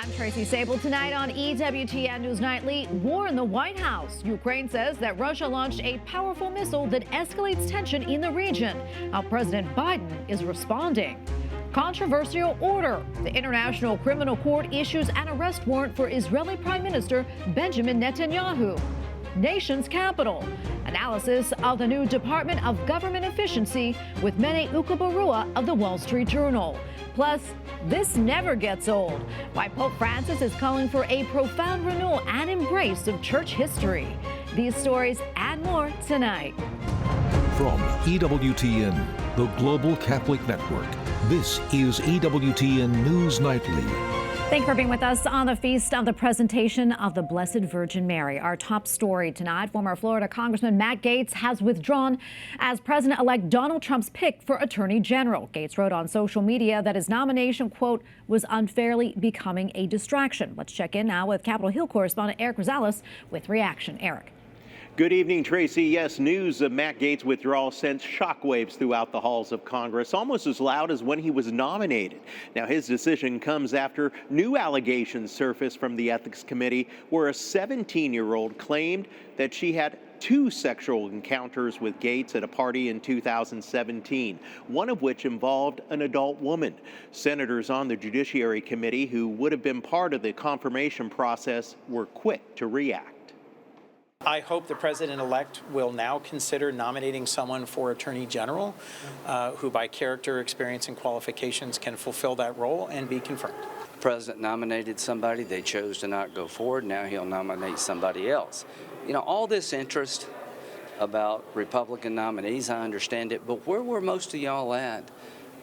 I'm Tracy Sabol. Tonight on EWTN News Nightly, war in the White House. Ukraine says that Russia launched a powerful missile that escalates tension in the region. How President Biden is responding. Controversial order. The International Criminal Court issues an arrest warrant for Israeli Prime Minister Benjamin Netanyahu. Nation's capital. Analysis of the new Department of Government Efficiency with Mene Ukabarua of the Wall Street Journal. Plus, this never gets old. Why Pope Francis is calling for a profound renewal and embrace of church history. These stories and more tonight. From EWTN, the Global Catholic Network, this is EWTN News Nightly. Thank you for being with us on the Feast of the Presentation of the Blessed Virgin Mary. Our top story tonight, former Florida Congressman Matt Gaetz has withdrawn as President-elect Donald Trump's pick for Attorney General. Gaetz wrote on social media that his nomination, quote, was unfairly becoming a distraction. Let's check in now with Capitol Hill correspondent Eric Rosales with reaction. Eric. Good evening, Tracy. Yes, news of Matt Gaetz' withdrawal sent shockwaves throughout the halls of Congress, almost as loud as when he was nominated. Now, his decision comes after new allegations surfaced from the Ethics Committee, where a 17-year-old claimed that she had 2 sexual encounters with Gaetz at a party in 2017, one of which involved an adult woman. Senators on the Judiciary Committee, who would have been part of the confirmation process, were quick to react. I hope the president-elect will now consider nominating someone for Attorney General who by character, experience, and qualifications can fulfill that role and be confirmed. The president nominated somebody, they chose to not go forward, now he'll nominate somebody else. You know, all this interest about Republican nominees, I understand it, but where were most of y'all at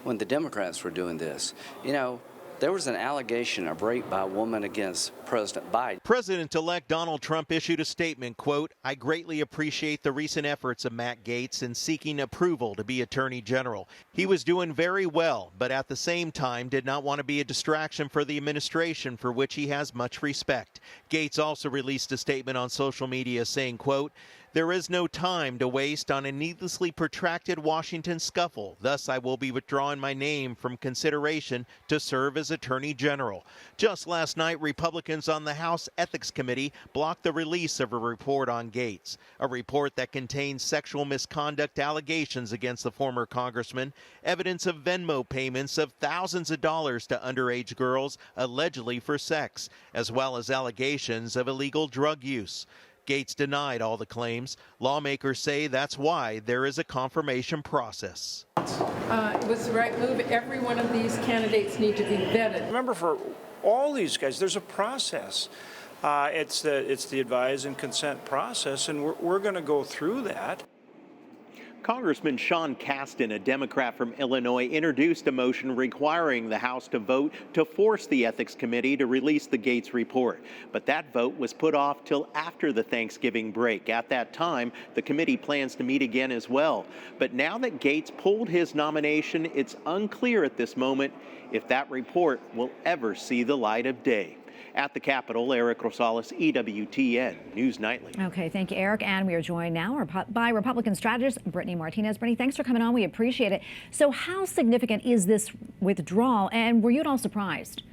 when the Democrats were doing this? You know, there was an allegation of rape by a woman against President Biden. President-elect Donald Trump issued a statement, quote, "I greatly appreciate the recent efforts of Matt Gaetz in seeking approval to be Attorney General. He was doing very well, but at the same time did not want to be a distraction for the administration, for which he has much respect." Gaetz also released a statement on social media saying, quote, "There is no time to waste on a needlessly protracted Washington scuffle. Thus, I will be withdrawing my name from consideration to serve as Attorney General." Just last night, Republicans on the House Ethics Committee blocked the release of a report on Gaetz, a report that contains sexual misconduct allegations against the former congressman, evidence of Venmo payments of thousands of dollars to underage girls, allegedly for sex, as well as allegations of illegal drug use. Gaetz denied all the claims. Lawmakers say that's why there is a confirmation process. It was the right move. Every one of these candidates need to be vetted. Remember, for all these guys, there's a process. It's the advise and consent process, and we're going to go through that. Congressman Sean Casten, a Democrat from Illinois, introduced a motion requiring the House to vote to force the Ethics Committee to release the Gaetz report. But that vote was put off till after the Thanksgiving break. At that time, the committee plans to meet again as well. But now that Gaetz pulled his nomination, it's unclear at this moment if that report will ever see the light of day. At the Capitol, Eric Rosales, EWTN News Nightly. Okay, thank you, Eric. And we are joined now by Republican strategist Brittany Martinez. Brittany, thanks for coming on. We appreciate it. So how significant is this withdrawal, and were you at all surprised?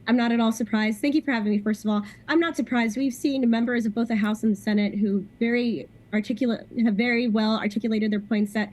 I'm not at all surprised. Thank you for having me, first of all. I'm not surprised. We've seen members of both the House and the Senate who have very well articulated their points that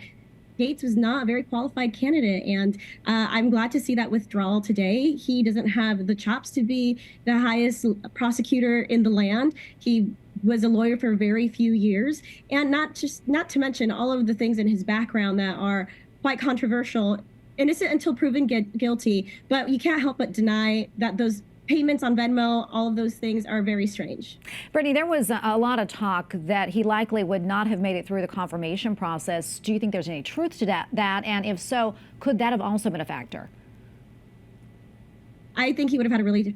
Gaetz was not a very qualified candidate, and I'm glad to see that withdrawal today. He doesn't have the chops to be the highest prosecutor in the land. He was a lawyer for very few years, and not to mention all of the things in his background that are quite controversial. Innocent until proven guilty, but you can't help but deny that those payments on Venmo, all of those things are very strange. Brittany, there was a lot of talk that he likely would not have made it through the confirmation process. Do you think there's any truth to that? And if so, could that have also been a factor? I think he would have had a really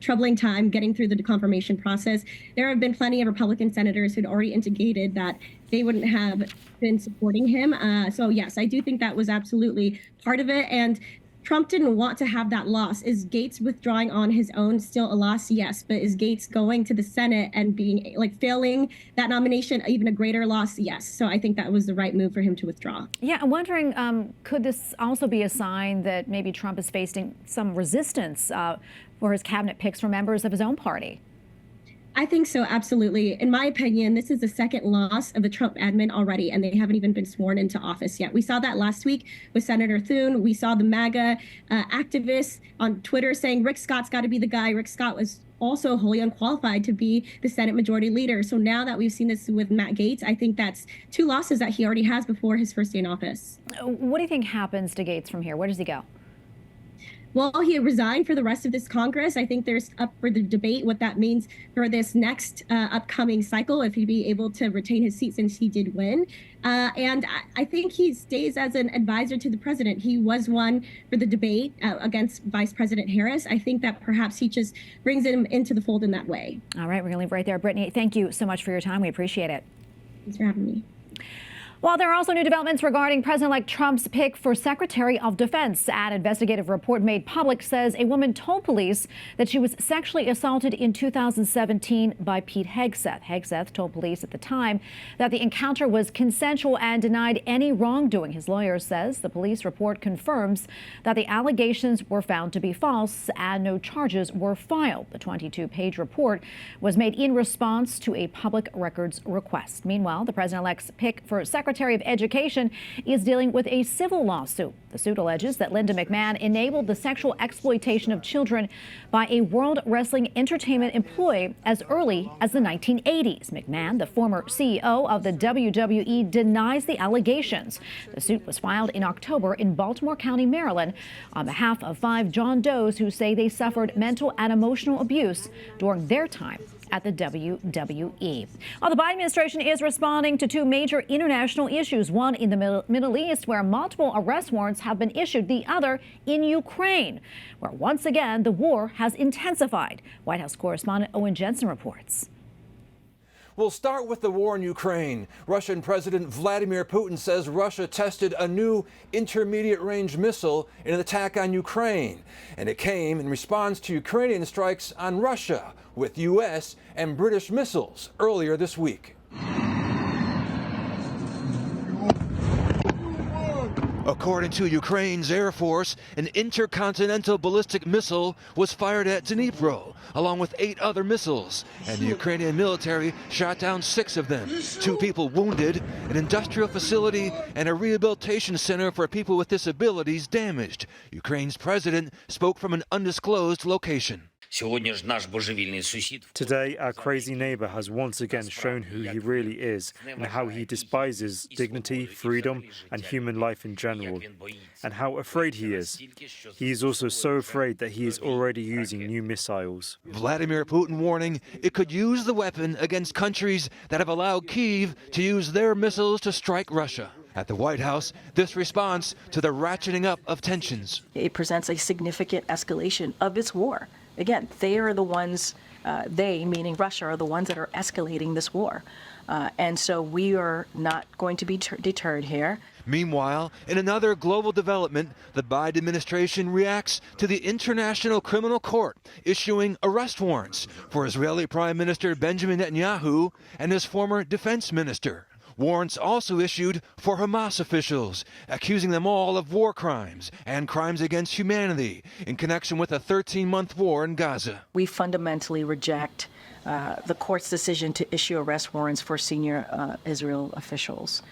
troubling time getting through the confirmation process. There have been plenty of Republican senators who'd already indicated that they wouldn't have been supporting him. So yes, I do think that was absolutely part of it. And Trump didn't want to have that loss. Is Gaetz withdrawing on his own still a loss? Yes. But is Gaetz going to the Senate and being failing that nomination even a greater loss? Yes. So I think that was the right move for him to withdraw. Yeah, I'm wondering, could this also be a sign that maybe Trump is facing some resistance for his cabinet picks from members of his own party? I think so, absolutely. In my opinion, this is the second loss of the Trump admin already, and they haven't even been sworn into office yet. We saw that last week with Senator Thune. We saw the MAGA activists on Twitter saying Rick Scott's got to be the guy. Rick Scott was also wholly unqualified to be the Senate Majority Leader. So now that we've seen this with Matt Gaetz, I think that's two losses that he already has before his first day in office. What do you think happens to Gaetz from here? Where does he go? Well, he resigned for the rest of this Congress. I think there's up for the debate what that means for this next upcoming cycle, if he'd be able to retain his seat since he did win. And I think he stays as an advisor to the president. He was one for the debate against Vice President Harris. I think that perhaps he just brings him into the fold in that way. All right, we're going to leave right there. Brittany, thank you so much for your time. We appreciate it. Thanks for having me. While there are also new developments regarding President-elect Trump's pick for Secretary of Defense, an investigative report made public says a woman told police that she was sexually assaulted in 2017 by Pete Hegseth. Hegseth told police at the time that the encounter was consensual and denied any wrongdoing. His lawyer says the police report confirms that the allegations were found to be false and no charges were filed. The 22-page report was made in response to a public records request. Meanwhile, the president-elect's pick for Secretary of Education is dealing with a civil lawsuit. The suit alleges that Linda McMahon enabled the sexual exploitation of children by a World Wrestling Entertainment employee as early as the 1980s. McMahon, the former CEO of the WWE, denies the allegations. The suit was filed in October in Baltimore County, Maryland, on behalf of 5 John Does who say they suffered mental and emotional abuse during their time at the WWE. Well, the Biden administration is responding to 2 major international issues, one in the Middle East, where multiple arrest warrants have been issued, the other in Ukraine, where once again the war has intensified. White House correspondent Owen Jensen reports. We'll start with the war in Ukraine. Russian President Vladimir Putin says Russia tested a new intermediate-range missile in an attack on Ukraine, and it came in response to Ukrainian strikes on Russia with U.S. and British missiles earlier this week. According to Ukraine's Air Force, an intercontinental ballistic missile was fired at Dnipro, along with 8 other missiles, and the Ukrainian military shot down 6 of them. 2 people wounded, an industrial facility and a rehabilitation center for people with disabilities damaged. Ukraine's president spoke from an undisclosed location. Today, our crazy neighbor has once again shown who he really is and how he despises dignity, freedom, and human life in general, and how afraid he is. He is also so afraid that he is already using new missiles. Vladimir Putin warning it could use the weapon against countries that have allowed Kyiv to use their missiles to strike Russia. At the White House, this response to the ratcheting up of tensions. It presents a significant escalation of its war. Again, they are the ones, they, meaning Russia, are the ones that are escalating this war. And so we are not going to be deterred here. Meanwhile, in another global development, the Biden administration reacts to the International Criminal Court issuing arrest warrants for Israeli Prime Minister Benjamin Netanyahu and his former defense minister. Warrants also issued for Hamas officials, accusing them all of war crimes and crimes against humanity in connection with a 13-month war in Gaza. We fundamentally reject the court's decision to issue arrest warrants for senior Israel officials.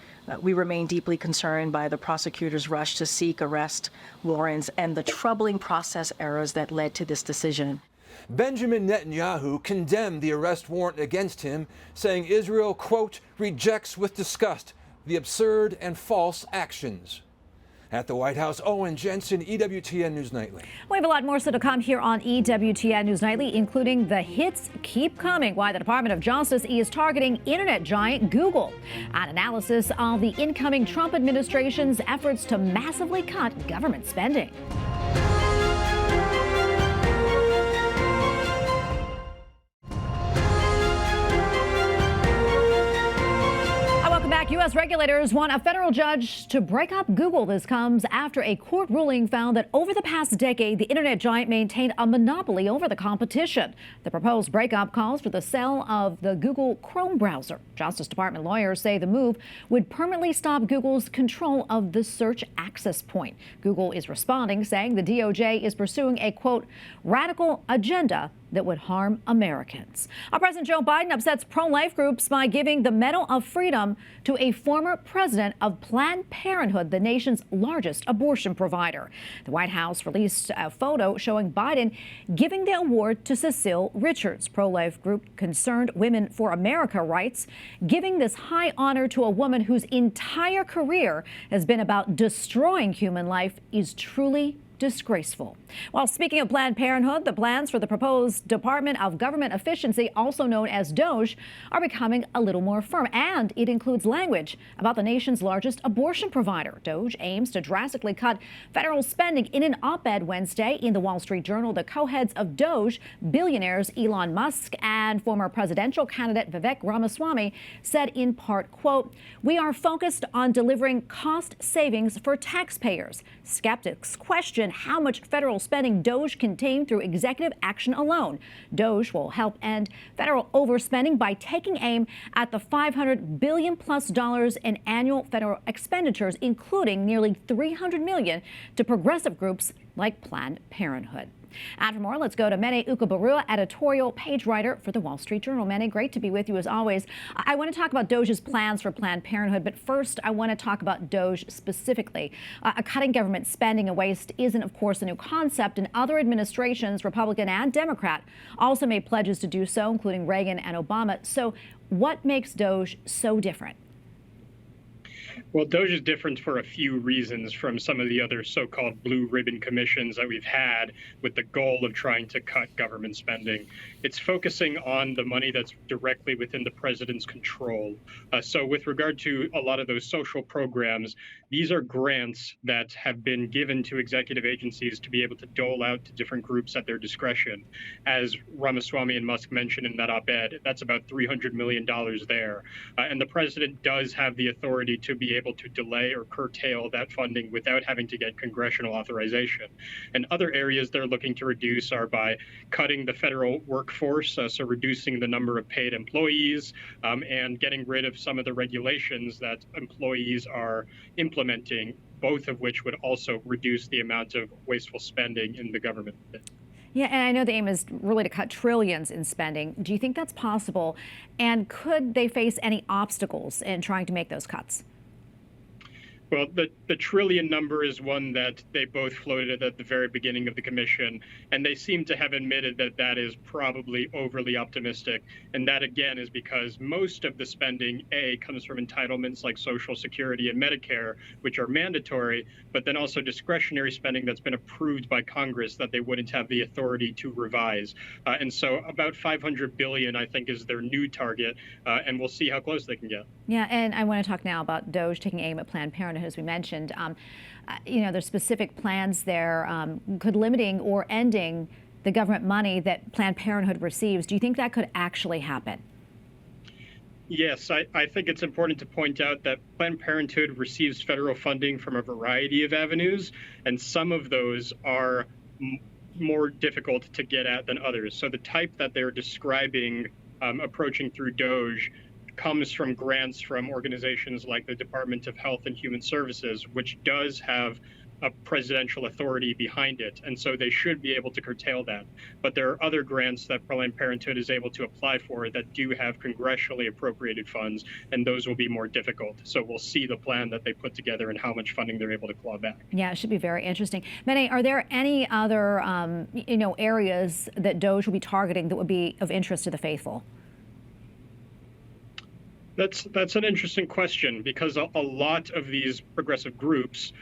We remain deeply concerned by the prosecutor's rush to seek arrest warrants and the troubling process errors that led to this decision. Benjamin Netanyahu condemned the arrest warrant against him, saying Israel, quote, rejects with disgust the absurd and false actions. At the White House, Owen Jensen, EWTN News Nightly. We have a lot more still to come here on EWTN News Nightly, including the hits keep coming, why the Department of Justice is targeting internet giant Google, an analysis of the incoming Trump administration's efforts to massively cut government spending. U.S. regulators want a federal judge to break up Google. This comes after a court ruling found that over the past decade, the internet giant maintained a monopoly over the competition. The proposed breakup calls for the sale of the Google Chrome browser. Justice Department lawyers say the move would permanently stop Google's control of the search access point. Google is responding, saying the DOJ is pursuing a, quote, radical agenda that would harm Americans. President Joe Biden upsets pro-life groups by giving the Medal of Freedom to a former president of Planned Parenthood, the nation's largest abortion provider. The White House released a photo showing Biden giving the award to Cecile Richards. Pro-life group Concerned Women for America writes, giving this high honor to a woman whose entire career has been about destroying human life is truly disgraceful. While speaking of Planned Parenthood, the plans for the proposed Department of Government Efficiency, also known as DOGE, are becoming a little more firm, and it includes language about the nation's largest abortion provider. DOGE aims to drastically cut federal spending. In an op-ed Wednesday in the Wall Street Journal, the co-heads of DOGE, billionaires Elon Musk and former presidential candidate Vivek Ramaswamy, said in part, quote, we are focused on delivering cost savings for taxpayers. Skeptics question how much federal spending DOGE can tame through executive action alone. DOGE will help end federal overspending by taking aim at the $500 billion plus in annual federal expenditures, including nearly $300 million to progressive groups like Planned Parenthood. And for more, let's go to Mene Ukabarua, editorial page writer for the Wall Street Journal. Mene, great to be with you as always. I want to talk about DOGE's plans for Planned Parenthood, but first I want to talk about DOGE specifically. Cutting government spending and waste isn't, of course, a new concept, and other administrations, Republican and Democrat, also made pledges to do so, including Reagan and Obama. So what makes DOGE so different? Well, DOGE is different for a few reasons from some of the other so-called blue ribbon commissions that we've had with the goal of trying to cut government spending. It's focusing on the money that's directly within the president's control. So with regard to a lot of those social programs, these are grants that have been given to executive agencies to be able to dole out to different groups at their discretion. As Ramaswamy and Musk mentioned in that op-ed, that's about $300 million there. And the president does have the authority to be able to delay or curtail that funding without having to get congressional authorization. And other areas they're looking to reduce are by cutting the federal workforce, so reducing the number of paid employees, and getting rid of some of the regulations that employees are implementing, both of which would also reduce the amount of wasteful spending in the government. Yeah, and I know the aim is really to cut trillions in spending. Do you think that's possible? And could they face any obstacles in trying to make those cuts? Well, the trillion number is one that they both floated at the very beginning of the commission, and they seem to have admitted that that is probably overly optimistic. And that, again, is because most of the spending, A, comes from entitlements like Social Security and Medicare, which are mandatory, but then also discretionary spending that's been approved by Congress that they wouldn't have the authority to revise. And so about $500 billion, I think, is their new target, and we'll see how close they can get. Yeah, and I want to talk now about DOGE taking aim at Planned Parenthood, as we mentioned. There's specific plans there. Could limiting or ending the government money that Planned Parenthood receives, do you think that could actually happen? Yes, I think it's important to point out that Planned Parenthood receives federal funding from a variety of avenues, and some of those are more difficult to get at than others. So the type that they're describing approaching through DOGE comes from grants from organizations like the Department of Health and Human Services, which does have a presidential authority behind it. And so they should be able to curtail that. But there are other grants that Planned Parenthood is able to apply for that do have congressionally appropriated funds, and those will be more difficult. So we'll see the plan that they put together and how much funding they're able to claw back. Yeah, it should be very interesting. Mene, are there any other areas that DOGE will be targeting that would be of interest to the faithful? That's an interesting question, because a lot of these progressive groups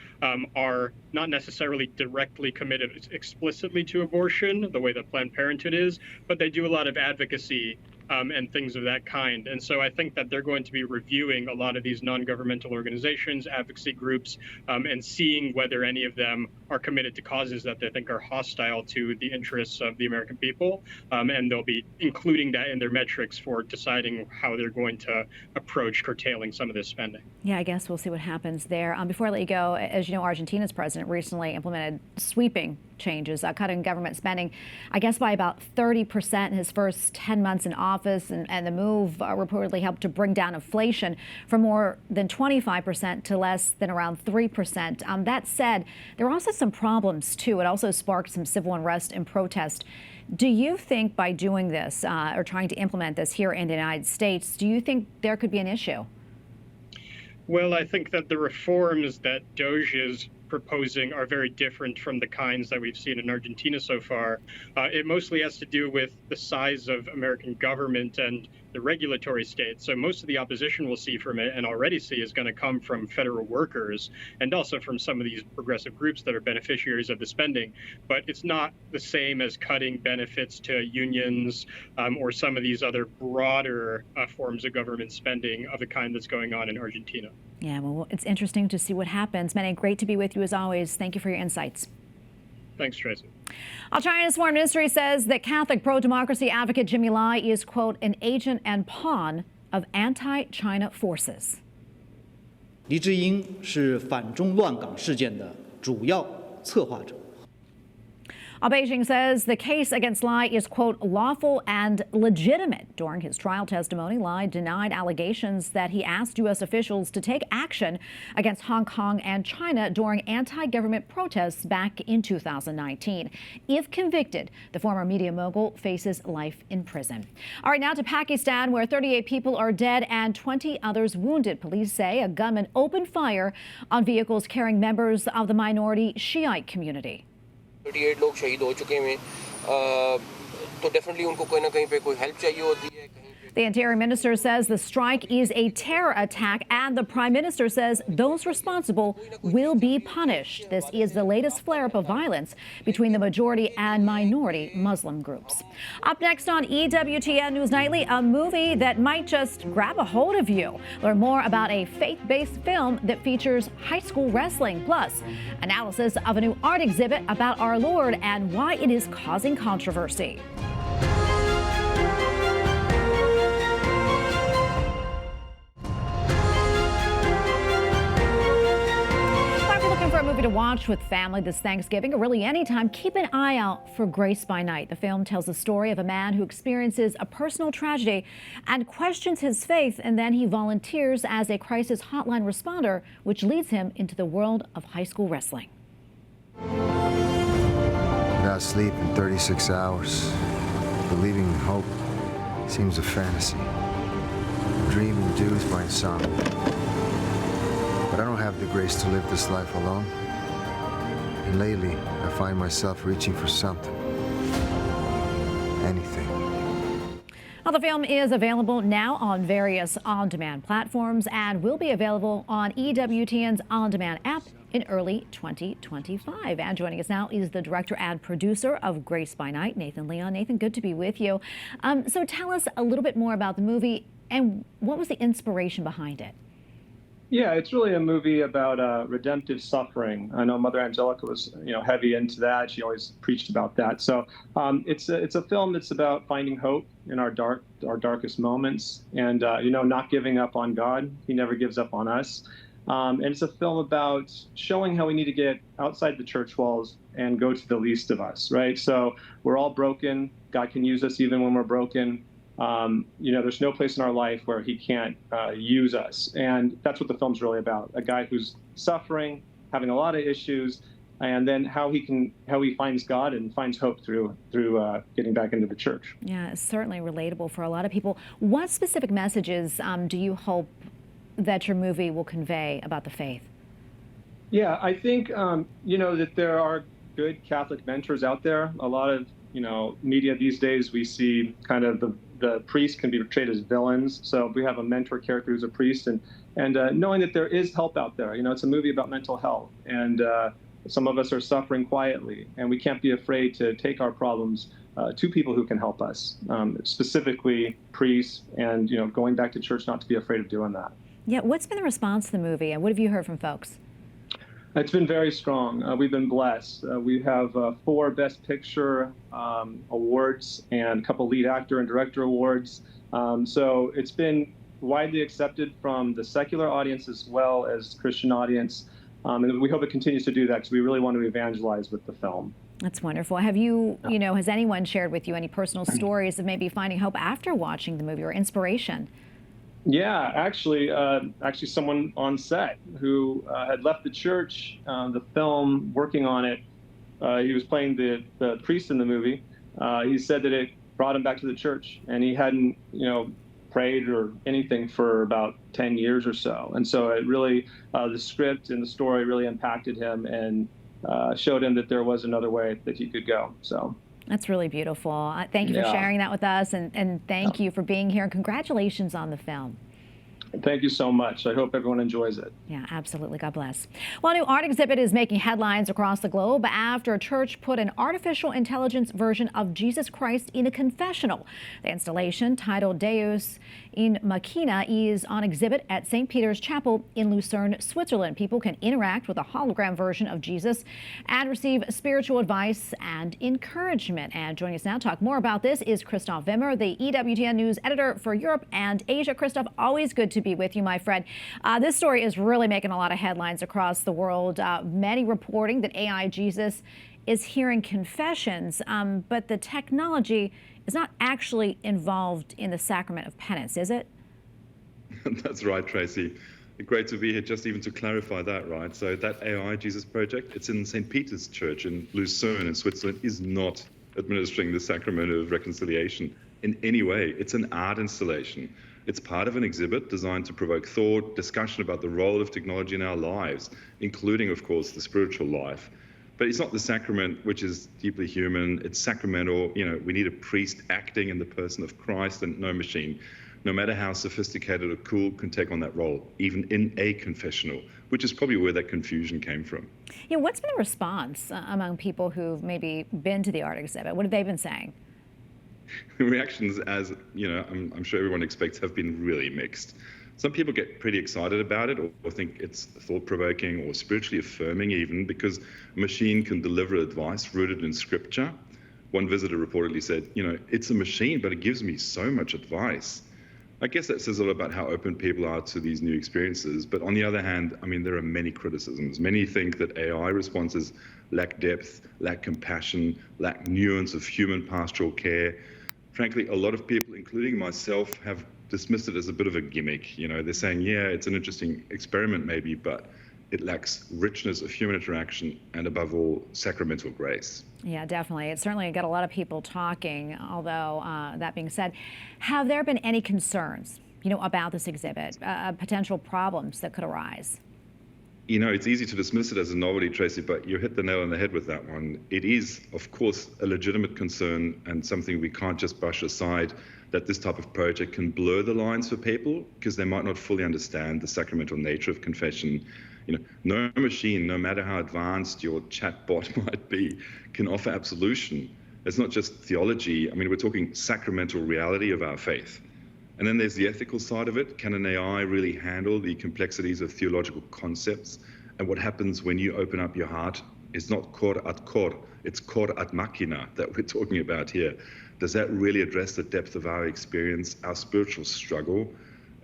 are not necessarily directly committed explicitly to abortion the way that Planned Parenthood is, but they do a lot of advocacy and things of that kind. And so I think that they're going to be reviewing a lot of these non-governmental organizations, advocacy groups, and seeing whether any of them are committed to causes that they think are hostile to the interests of the American people. And they'll be including that in their metrics for deciding how they're going to approach curtailing some of this spending. Yeah, I guess we'll see what happens there. Before I let you go, as you know, Argentina's president recently implemented sweeping changes, cutting government spending, I guess, by about 30% in his first 10 months in office. And the move reportedly helped to bring down inflation from more than 25% to less than around 3%. That said, there are also some problems, too. It also sparked some civil unrest and protest. Do you think by doing this or trying to implement this here in the United States, do you think there could be an issue? Well, I think that the reforms that DOJ is proposing are very different from the kinds that we've seen in Argentina so far. It mostly has to do with the size of American government and the regulatory state. So most of the opposition we'll see from it and already see is going to come from federal workers and also from some of these progressive groups that are beneficiaries of the spending. But it's not the same as cutting benefits to unions or some of these other broader forms of government spending of the kind that's going on in Argentina. Yeah, well, it's interesting to see what happens. Manny, great to be with you as always. Thank you for your insights. Thanks, Tracy. China's foreign ministry says that Catholic pro-democracy advocate Jimmy Lai is, quote, an agent and pawn of anti-China forces. 黎智英是反中乱港事件的主要策划者。 Beijing says the case against Lai is, quote, lawful and legitimate. During his trial testimony, Lai denied allegations that he asked U.S. officials to take action against Hong Kong and China during anti-government protests back in 2019. If convicted, the former media mogul faces life in prison. All right, now to Pakistan, where 38 people are dead and 20 others wounded. Police say a gunman opened fire on vehicles carrying members of the minority Shiite community. 38 लोग शहीद हो चुके हैं तो definitely उनको कोई ना कहीं पे कोई हेल्प चाहिए होती है। The Interior Minister says the strike is a terror attack, and the Prime Minister says those responsible will be punished. This is the latest flare-up of violence between the majority and minority Muslim groups. Up next on EWTN News Nightly, a movie that might just grab a hold of you. Learn more about a faith-based film that features high school wrestling, plus analysis of a new art exhibit about our Lord and why it is causing controversy. For a movie to watch with family this Thanksgiving or really anytime, keep an eye out for Grace by Night. The film tells the story of a man who experiences a personal tragedy and questions his faith, and then he volunteers as a crisis hotline responder, which leads him into the world of high school wrestling. Without sleep in 36 hours, believing in hope seems a fantasy. A dream induced by insomnia. But I don't have the grace to live this life alone. And lately, I find myself reaching for something. Anything. Well, the film is available now on various on-demand platforms and will be available on EWTN's on-demand app in early 2025. And joining us now is the director and producer of Grace by Night, Nathan Leon. Nathan, good to be with you. So tell us a little bit more about the movie and what was the inspiration behind it? Yeah, it's really a movie about redemptive suffering. I know Mother Angelica was, heavy into that. She always preached about that. So it's a film that's about finding hope in our darkest moments, and not giving up on God. He never gives up on us. And it's a film about showing how we need to get outside the church walls and go to the least of us, right? So we're all broken. God can use us even when we're broken. There's no place in our life where he can't use us. And that's what the film's really about. A guy who's suffering, having a lot of issues, and then how he finds God and finds hope through getting back into the church. Yeah, it's certainly relatable for a lot of people. What specific messages do you hope that your movie will convey about the faith? Yeah, I think, that there are good Catholic mentors out there. A lot of, media these days, we see kind of the priest can be portrayed as villains. So we have a mentor character who's a priest, and knowing that there is help out there. It's a movie about mental health, and some of us are suffering quietly, and we can't be afraid to take our problems to people who can help us, specifically priests, and going back to church, not to be afraid of doing that. Yeah, what's been the response to the movie, and what have you heard from folks? It's been very strong. We've been blessed. We have 4 Best Picture awards and a couple lead actor and director awards. So it's been widely accepted from the secular audience as well as Christian audience. And we hope it continues to do that because we really want to evangelize with the film. That's wonderful. Have you, has anyone shared with you any personal stories of maybe finding hope after watching the movie or inspiration? Yeah, actually someone on set who had left the church, the film, working on it. He was playing the priest in the movie. He said that it brought him back to the church, and he hadn't, prayed or anything for about 10 years or so. And so it really, the script and the story really impacted him and showed him that there was another way that he could go. So that's really beautiful. Thank you for sharing that with us, and thank you for being here, and congratulations on the film. Thank you so much. I hope everyone enjoys it. Yeah, absolutely. God bless. Well, a new art exhibit is making headlines across the globe after a church put an artificial intelligence version of Jesus Christ in a confessional. The installation, titled Deus in Machina, is on exhibit at St. Peter's Chapel in Lucerne, Switzerland. People can interact with a hologram version of Jesus and receive spiritual advice and encouragement. And joining us now to talk more about this is Christoph Wimmer, the EWTN News editor for Europe and Asia. Christoph, always good to be with you, my friend. This story is really making a lot of headlines across the world. Many reporting that AI Jesus is hearing confessions, but the technology is not actually involved in the sacrament of penance, is it? That's right, Tracy. Great to be here, just even to clarify that, right? So that AI Jesus project, it's in St. Peter's Church in Lucerne in Switzerland, is not administering the sacrament of reconciliation in any way. It's an art installation. It's part of an exhibit designed to provoke thought, discussion about the role of technology in our lives, including, of course, the spiritual life. But it's not the sacrament, which is deeply human. It's sacramental. We need a priest acting in the person of Christ and no machine. No matter how sophisticated or cool, can take on that role, even in a confessional, which is probably where that confusion came from. Yeah, what's been the response among people who've maybe been to the art exhibit? What have they been saying? Reactions, as I'm sure everyone expects, have been really mixed. Some people get pretty excited about it or think it's thought-provoking or spiritually affirming even, because a machine can deliver advice rooted in scripture. One visitor reportedly said, it's a machine, but it gives me so much advice. I guess that says a lot about how open people are to these new experiences. But on the other hand, there are many criticisms. Many think that AI responses lack depth, lack compassion, lack nuance of human pastoral care. Frankly, a lot of people, including myself, have dismissed it as a bit of a gimmick. They're saying, yeah, it's an interesting experiment maybe, but it lacks richness of human interaction and, above all, sacramental grace. Yeah, definitely. It certainly got a lot of people talking, although that being said, have there been any concerns, about this exhibit, potential problems that could arise? It's easy to dismiss it as a novelty, Tracy, but you hit the nail on the head with that one. It is, of course, a legitimate concern and something we can't just brush aside, that this type of project can blur the lines for people because they might not fully understand the sacramental nature of confession. No machine, no matter how advanced your chatbot might be, can offer absolution. It's not just theology. We're talking sacramental reality of our faith. And then there's the ethical side of it. Can an AI really handle the complexities of theological concepts? And what happens when you open up your heart is not cor ad cor, it's cor ad machina that we're talking about here. Does that really address the depth of our experience, our spiritual struggle?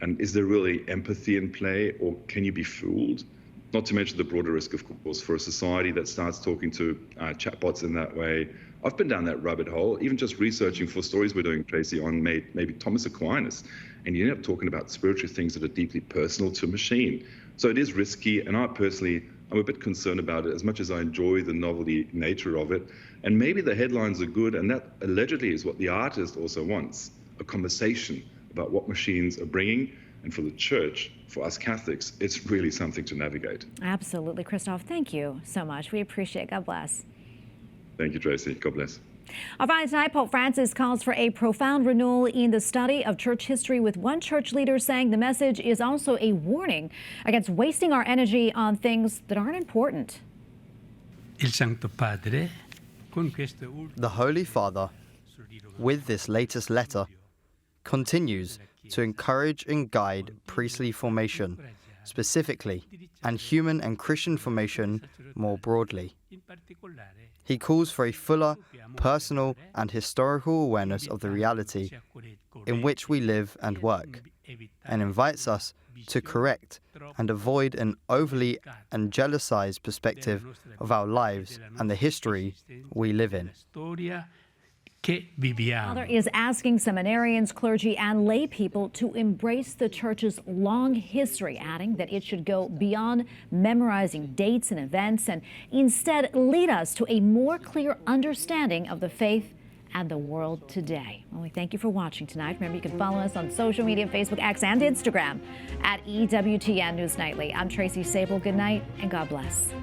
And is there really empathy in play, or can you be fooled? Not to mention the broader risk, of course, for a society that starts talking to chatbots in that way. I've been down that rabbit hole, even just researching for stories we're doing, Tracy, on maybe Thomas Aquinas, and you end up talking about spiritual things that are deeply personal to a machine. So it is risky, and I'm a bit concerned about it, as much as I enjoy the novelty nature of it. And maybe the headlines are good, and that allegedly is what the artist also wants, a conversation about what machines are bringing. And for the church, for us Catholics, it's really something to navigate. Absolutely. Christoph, thank you so much. We appreciate it. God bless. Thank you, Tracy. God bless. Our finally tonight, Pope Francis calls for a profound renewal in the study of church history, with one church leader saying the message is also a warning against wasting our energy on things that aren't important. The Holy Father, with this latest letter, continues to encourage and guide priestly formation, specifically, and human and Christian formation more broadly. He calls for a fuller, personal, and historical awareness of the reality in which we live and work, and invites us to correct and avoid an overly angelicized perspective of our lives and the history we live in. Father is asking seminarians, clergy, and lay people to embrace the Church's long history, adding that it should go beyond memorizing dates and events and instead lead us to a more clear understanding of the faith and the world today. Well, we thank you for watching tonight. Remember, you can follow us on social media, Facebook, X, and Instagram at EWTN News Nightly. I'm Tracy Sabol. Good night and God bless.